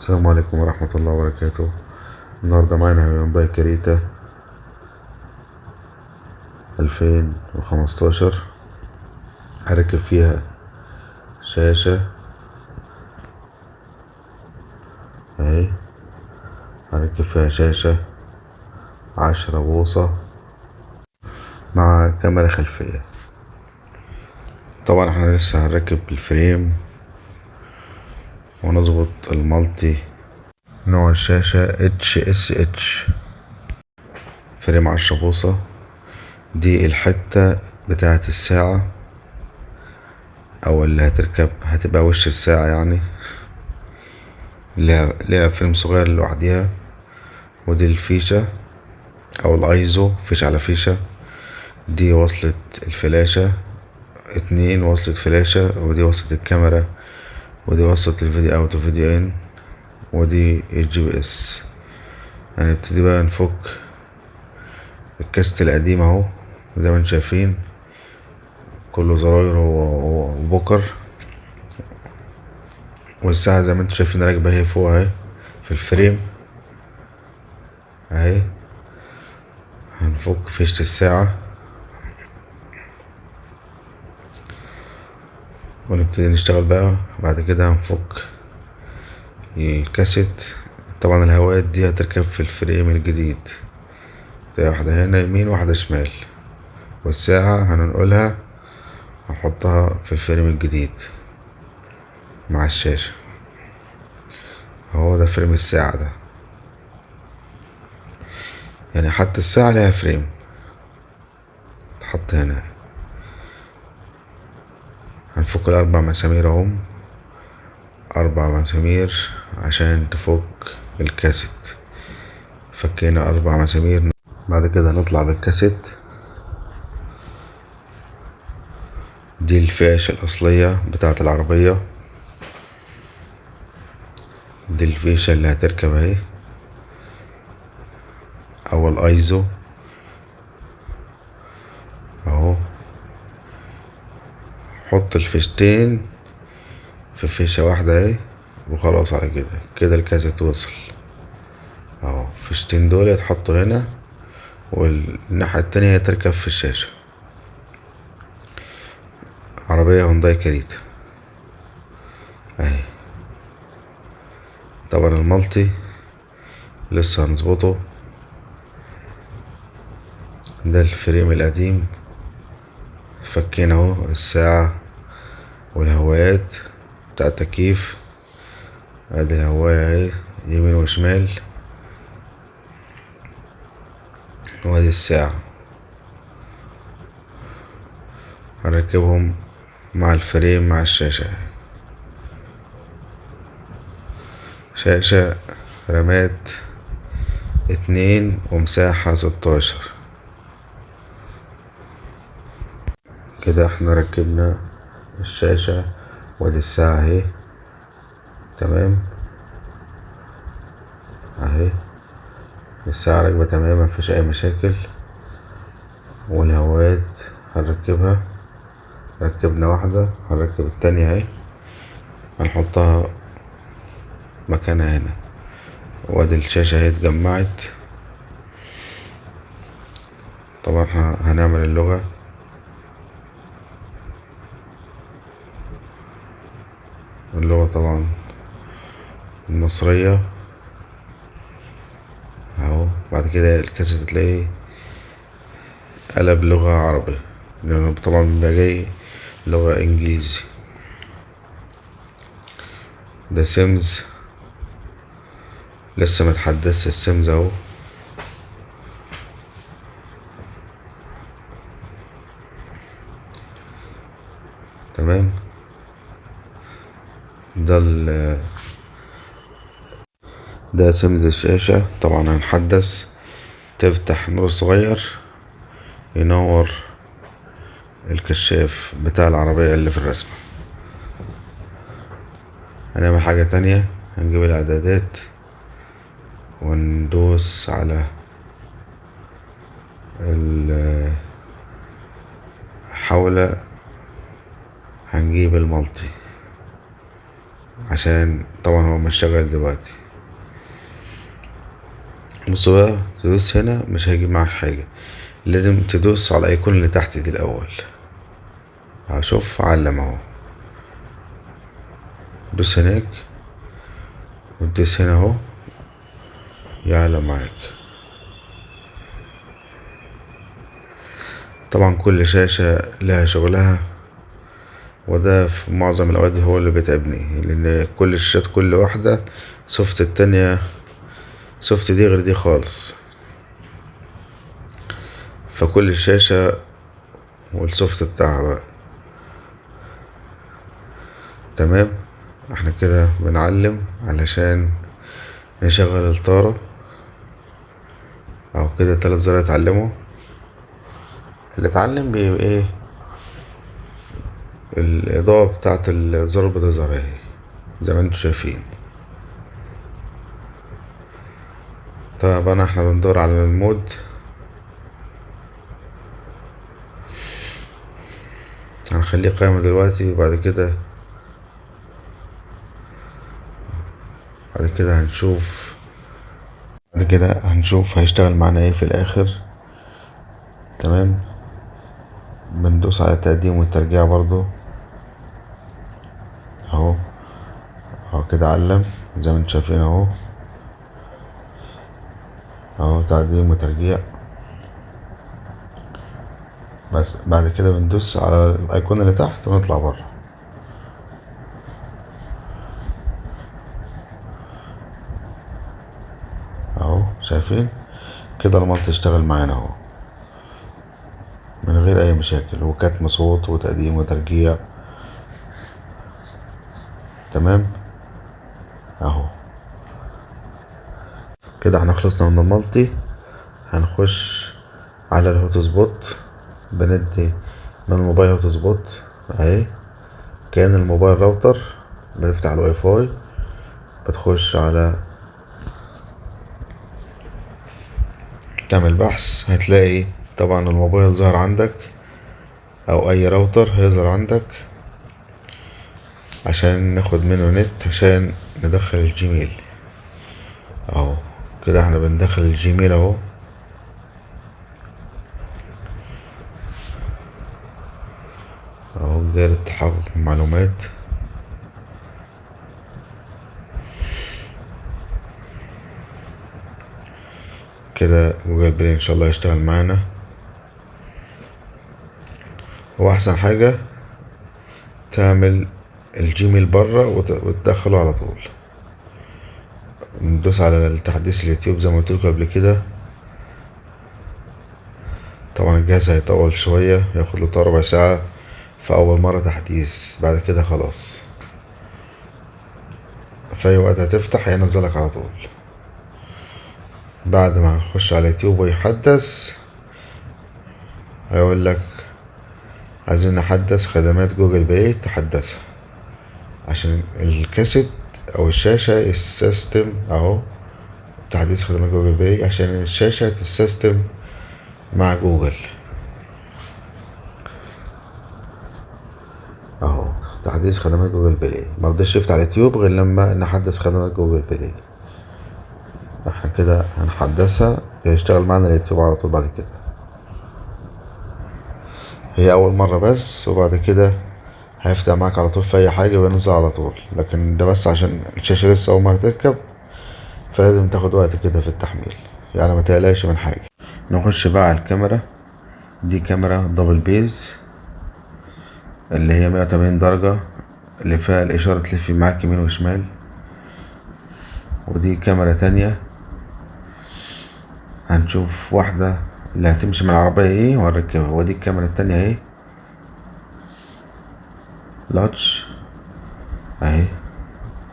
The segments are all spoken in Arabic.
السلام عليكم ورحمة الله وبركاته. النهاردة معانا هيونداي كريتا 2015. هركب فيها شاشة اهي، هركب فيها شاشة 10 بوصة مع كاميرا خلفية. طبعا احنا لسه هنركب الفريم ونظبط المالتي. نوع الشاشة HSH، فريم 10 بوصة. دي الحتة بتاعة الساعة او اللي هتبقى وش الساعة، يعني ليها فريم صغير لوحديها. ودي الفيشة او الايزو، فيش على فيشة. دي وصلة الفلاشة، 2 وصلة فلاشة. ودي وصلة الكاميرا، ودي وصلة الفيديو اوت وفيديو ان، ودي الGPS. هنبتدي بقى نفك الكاست القديم اهو، زي ما انتم شايفين كله زراير وبوكر. والساعة زي ما انتم شايفين راكبة اهي فوق اهي في الفريم اهي. هنفك فيشة الساعة ونبتدي نشتغل بقى. بعد كده هنفك الكاسيت. طبعا الهوايات دي هتركب في الفريم الجديد، واحدة هنا يمين واحدة شمال. والساعة هننقلها هنحطها في الفريم الجديد مع الشاشة. هو ده فريم الساعة ده، يعني حتى الساعة لها فريم تحط هنا. هنفك ال4 مسامير اهم، 4 مسامير عشان تفك الكاسيت. فكينا 4 مسامير. بعد كده نطلع بالكاسيت. دي الفيش الأصلية بتاعة العربية، دي الفيشة اللي هتركب اهي، أو الأيزو اهو. حط الفيشتين في فيشة واحدة اهي وخلاص. على كده الكاسيت وصل اهو. الفيشتين دول يتحطوا هنا، والناحية التانية تركب في الشاشة. عربية هونداي كريتا اهي. طبعا المالتي لسه هنظبطه. ده الفريم القديم، فكينا اهو الساعة والهوايات بتاع التكييف. ادي الهواية اهي يمين وشمال، وادي الساعة. هنركبهم مع الفريم مع الشاشة. شاشة رامات 2 ومساحة 16. كده احنا ركبنا الشاشة وادي الساعة اهي تمام اهي. الساعة راكبة تمام، مفيش اي مشاكل. والهوايات هنركبها، ركبنا واحدة هنركب التانية اهي، هنحطها مكانها هنا. وادي الشاشة اهي اتجمعت. طبعا هنعمل اللغة طبعا المصرية اهو. بعد كده الكاسيت تلاقيه قلب لغة عربي، لأنه طبعا بيبقى جاي لغة انجليزي. ده سيمز لسه متحدث السيمز اهو تمام. ده سيمز الشاشة. طبعا هنحدث، تفتح نور صغير ينور الكشاف بتاع العربية اللي في الرسمة. هنعمل حاجة تانية، هنجيب الاعدادات وندوس على حول. هنجيب المالتي عشان طبعا هو مش شغال دلوقتي. بص بقى، تدوس هنا مش هيجيب معاك حاجة، لازم تدوس على الايقونة اللي تحت دي الاول. هشوف علم اهو، دوس هناك وتدوس هنا اهو يعلم معاك. طبعا كل شاشة لها شغلها، وده في معظم الأوقات هو اللي بيتعبني، لأن كل الشاشات كل واحدة سوفت التانية، سوفت دي غير دي خالص، فكل شاشة والسوفت بتاعها بقى. تمام، احنا كده بنعلم علشان نشغل الطارة، او كده 3 زرار اتعلموا. اللي اتعلم بيبقى ايه، الإضاءة بتاعت الزرار بتظهر اهي زي ما انتوا شايفين. طبعا احنا بندور على المود، هنخليه قائمة دلوقتي، وبعد كده هنشوف، بعد كده هنشوف هيشتغل معانا ايه في الاخر. تمام، بندوس على التقديم والترجيع برضو اهو، كده علم زي ما انتم شايفين اهو، تقديم وترجيع. بس بعد كده بندوس على الايقونة اللي تحت ونطلع بره اهو. شايفين كده المالتي اشتغل معانا اهو من غير اي مشاكل، وكتم صوت وتقديم وترجيع. تمام اهو. كده احنا خلصنا من المالتي، هنخش على الهوت سبوت. بندي من الموبايل هوت سبوت اهي، كأن الموبايل راوتر. بتفتح الواي فاي، بتخش على تعمل بحث، هتلاقي طبعا الموبايل ظهر عندك، او اي راوتر هيظهر عندك، عشان ناخد منه نت عشان ندخل الجيميل اهو. كده احنا بندخل الجيميل اهو، دايرة تحقق المعلومات. كده جوجل بلاي ان شاء الله يشتغل معانا. هو احسن حاجة تعمل الجيميل بره وتدخله على طول. ندوس على التحديث اليوتيوب زي ما قلت لكم قبل كده. طبعا الجهاز هيطول شوية، ياخد له بتاع ربع ساعة في اول مرة تحديث، بعد كده خلاص في اي وقت هتفتح هينزلك على طول. بعد ما نخش على اليوتيوب ويحدث، هيقول لك عايزين نحدث خدمات جوجل بلاي، تحدثها عشان الكاسيت او الشاشة السيستم اهو. تحديث خدمات جوجل بلاي عشان الشاشة تسيستم مع جوجل اهو. تحديث خدمات جوجل بلاي، مرضيش يفتح على اليوتيوب غير لما نحدث خدمات جوجل بلاي. احنا كده هنحدثها، يشتغل معنا اليوتيوب على طول. بعد كده هي اول مرة بس، وبعد كده هيفتح معاك على طول في اي حاجة وينزل على طول، لكن ده بس عشان الشاشة لسه اول مرة تركب، فلازم تاخد وقت كده في التحميل، يعني ما تقلقش من حاجة. نخش بقى على الكاميرا. دي كاميرا دبل بيز اللي هي 180 درجة، اللي فيها الإشارة تلف معاك يمين وشمال. ودي كاميرا تانية، هنشوف واحدة اللي هتمشي من العربية ايه وهنركبها. ودي الكاميرا التانية اهي، لاتش اهي.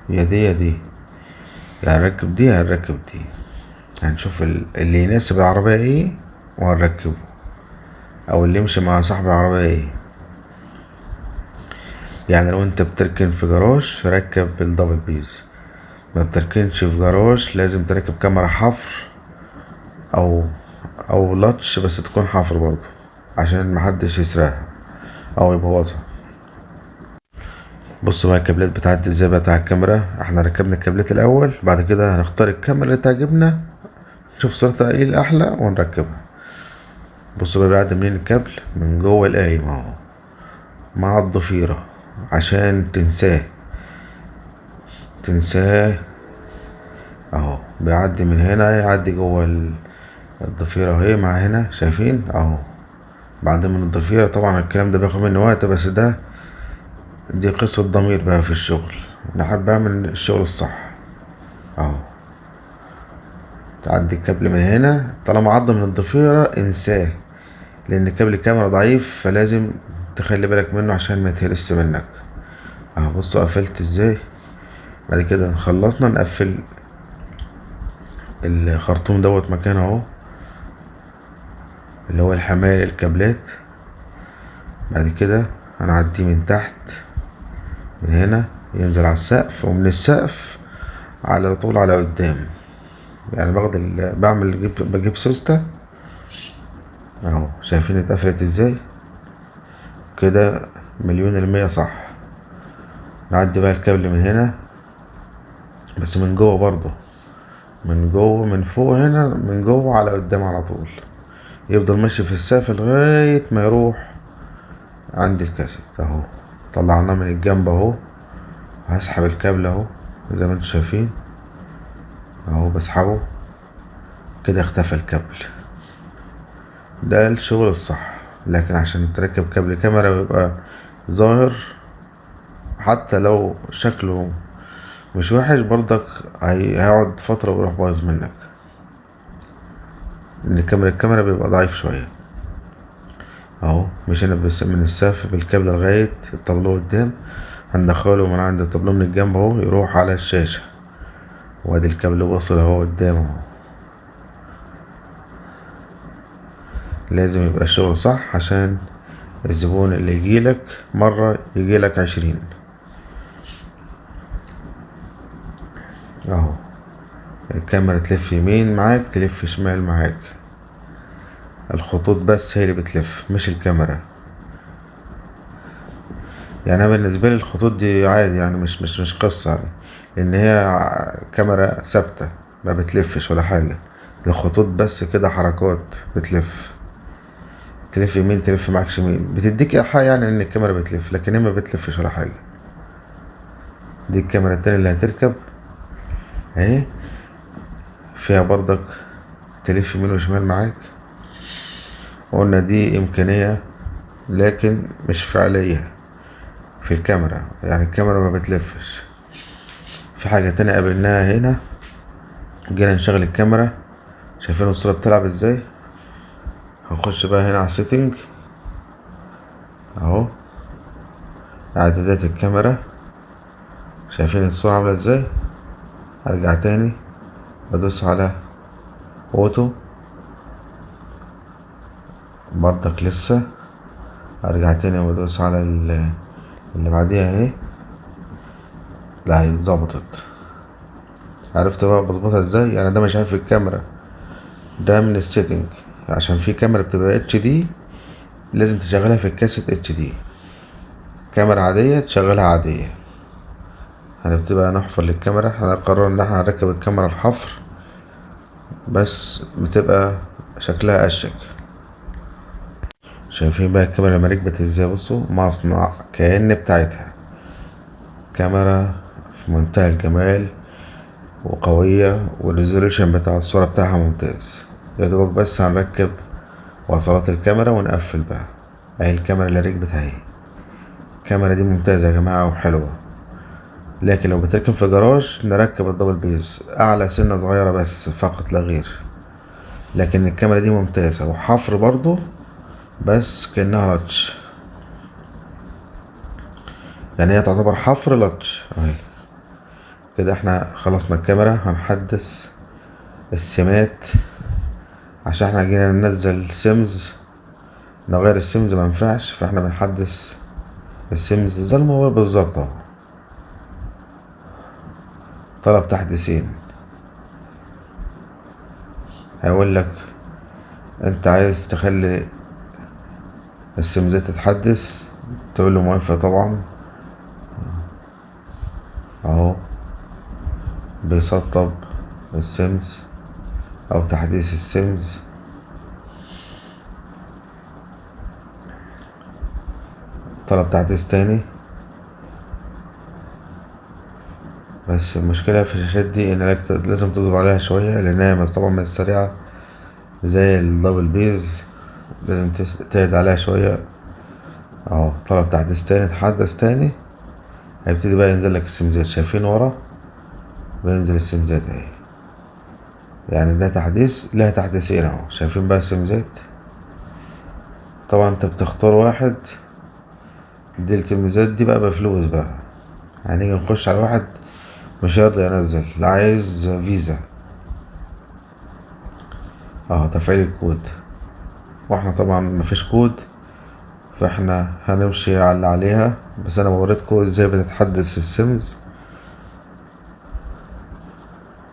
يا دي يا دي، يا هنركب دي يا هنركب دي. هنشوف اللي يناسب العربية ايه وهنركبه، او اللي يمشي مع صاحب العربية ايه. يعني لو انت بتركن في جراج ركب بالدبل بيز، ما بتركنش في جراج لازم تركب كاميرا حفر او لاتش، بس تكون حفر برضه عشان محدش يسرقها او يبوظها. بصوا بقى الكابلات بتاعت ازاي بقى بتاع الكاميرا. احنا ركبنا الكابلات الاول، بعد كده هنختار الكاميرا اللي تعجبنا، نشوف صورتها ايه الاحلى ونركبها. بصوا بقى بيعدي منين الكابل؟ من جوه القايم اهو مع الضفيرة عشان تنساه اهو. بيعدي من هنا، يعدي جوه الضفيرة اهي مع هنا، شايفين اهو. بعد من الضفيرة طبعا الكلام ده بياخد مني وقت، بس دي قصة ضمير بقى في الشغل. انا حابب اعمل الشغل الصح اهو. تعدي الكابل من هنا، طالما عدى من الضفيرة انساه، لان كابل الكاميرا ضعيف، فلازم تخلي بالك منه عشان ما يتهرس منك اهو. بصوا قفلت ازاي. بعد كده خلصنا نقفل الخرطوم دوت مكانه اهو، اللي هو الحماية الكابلات. بعد كده هنعديه من تحت، من هنا ينزل على السقف، ومن السقف على طول على قدام. يعني بجيب سوستة اهو. شايفين اتقفلت ازاي كده؟ 100% صح. نعدي بقى الكابل من هنا، بس من جوه برضو، من فوق هنا، من جوه على قدام على طول، يفضل ماشي في السقف لغاية ما يروح عند الكاسيت اهو. طلعناه من الجنب اهو. هسحب الكابل اهو زي ما انتم شايفين اهو، بسحبه كده اختفى الكابل. ده الشغل الصح. لكن عشان تركب كابل كاميرا ويبقى ظاهر، حتى لو شكله مش وحش برضك، هيقعد فترة ويروح بايظ منك، لان الكاميرا بيبقى ضعيف شوية اهو. مشينا بس من السقف بالكابل لغاية الطابلوه قدام، هندخله من عند الطابلوه من الجنب اهو، يروح على الشاشة، وادي الكابل واصل اهو قدام اهو. لازم يبقى الشغل صح عشان الزبون اللي يجيلك مرة يجيلك 20 اهو. الكاميرا تلف يمين معاك، تلف شمال معاك، الخطوط بس هي اللي بتلف مش الكاميرا. يعني انا بالنسبة لي الخطوط دي عادي، يعني مش قصة يعني، لان هي كاميرا ثابتة ما بتلفش ولا حاجة. الخطوط بس كده حركات بتلف، تلف يمين تلف معاك شمال، بتديك ايحاء يعني ان الكاميرا بتلف، لكن هي ما بتلفش ولا حاجة. دي الكاميرا التانية اللي هتركب اهي، فيها برضك تلف يمين وشمال معاك. قلنا دي امكانية لكن مش فعلية في الكاميرا، يعني الكاميرا ما بتلفش. في حاجة تانية قابلناها هنا، جينا نشغل الكاميرا، شايفين الصورة بتلعب ازاي؟ هنخش بقى هنا على سيتنج اهو، اعدادات الكاميرا، شايفين الصورة عاملة ازاي؟ ارجع تاني بدوس على اوتو، برضك لسه. ارجع تاني وادوس على اللي بعديها اهي، لا هي اتظبطت. عرفت بقى بظبطها ازاي؟ يعني ده مش عارف الكاميرا، ده من السيتنج. عشان في كاميرا بتبقى اتش دي لازم تشغلها في الكاسيت اتش دي، كاميرا عادية تشغلها عادية. هنبتدي نحفر للكاميرا. احنا قررنا ان احنا هنركب الكاميرا الحفر، بس بتبقى شكلها اشيك. شايفين بقى الكاميرا لما ركبت ازاي؟ بصوا مصنع كأن بتاعتها، كاميرا في منتهى الجمال وقوية، والريزوليوشن بتاع الصورة بتاعها ممتاز. يا دوبك بس هنركب وصلات الكاميرا ونقفل بقى. اهي الكاميرا اللي ركبت اهي. الكاميرا دي ممتازة يا جماعة وحلوة، لكن لو بتركب في جراج نركب الدبل بيز اعلى سنة صغيرة بس فقط لا غير. لكن الكاميرا دي ممتازة وحفر برضو، بس كأنها لاتش، يعني هي تعتبر حفر لاتش اهي. كده احنا خلصنا الكاميرا. هنحدث السمات، عشان احنا جينا ننزل سيمز، نغير السيمز ما ينفعش، فاحنا بنحدث السيمز زي الموبايل بالظبط اهو. طلب تحديثين، هيقول لك انت عايز تخلي السيمزات تتحدث، تقول له موافق طبعا. بيسطب السيمز او تحديث السيمز. طلب تحديث تاني، بس المشكلة في الشاشات دي انك لازم تصبر عليها شوية لانها طبعا مش سريعة زي الدبل بيز، لازم تهد عليها شوية. اهو طلب تحديث تاني، تحدث تاني، هيبتدي بقى ينزل لك السيمزات. شايفين ورا بينزل السيمزات اهي، يعني ده تحديث لها تحديثين اهو. شايفين بقى السيمزات. طبعا انت بتختار واحد، دي التلميذات دي بقى بفلوس بقى. هنيجي نخش على واحد مش هيرضى ينزل، لا عايز فيزا. تفعيل الكود، واحنا طبعا مفيش كود فاحنا هنمشي على اللي عليها. بس انا بوريتكم ازاي بتتحدث السيمز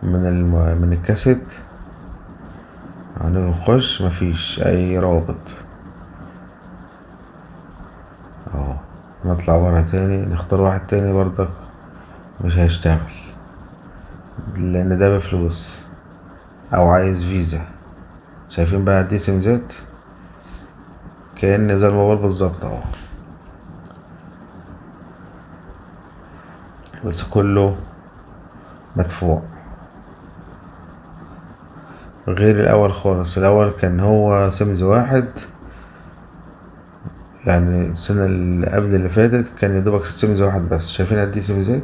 من الكاسيت. هنخش مفيش اي رابط نطلع برا تاني، نختار واحد تاني برضك مش هيشتغل لان ده بفلوس او عايز فيزا. شايفين بقى دي سيمزات كأن زي الموبايل بالظبط اهو، بس كله مدفوع غير الاول خالص. الاول كان هو سيمز واحد، يعني السنة اللي قبل اللي فاتت كان يدوبك سيمز واحد بس. شايفين قد ايه سيمزات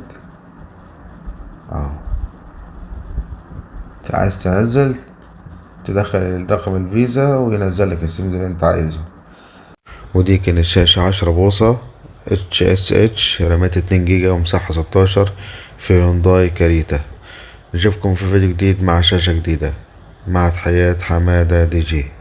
عايز تنزل تدخل رقم الفيزا وينزلك السيمز اللي انت عايزه. ودي كانت شاشة 10 بوصة HSH، رامات 2 جيجا ومساحة 16 في هونداي كاريتا. نشوفكم في فيديو جديد مع شاشة جديدة. مع تحيات حمادة دي جي.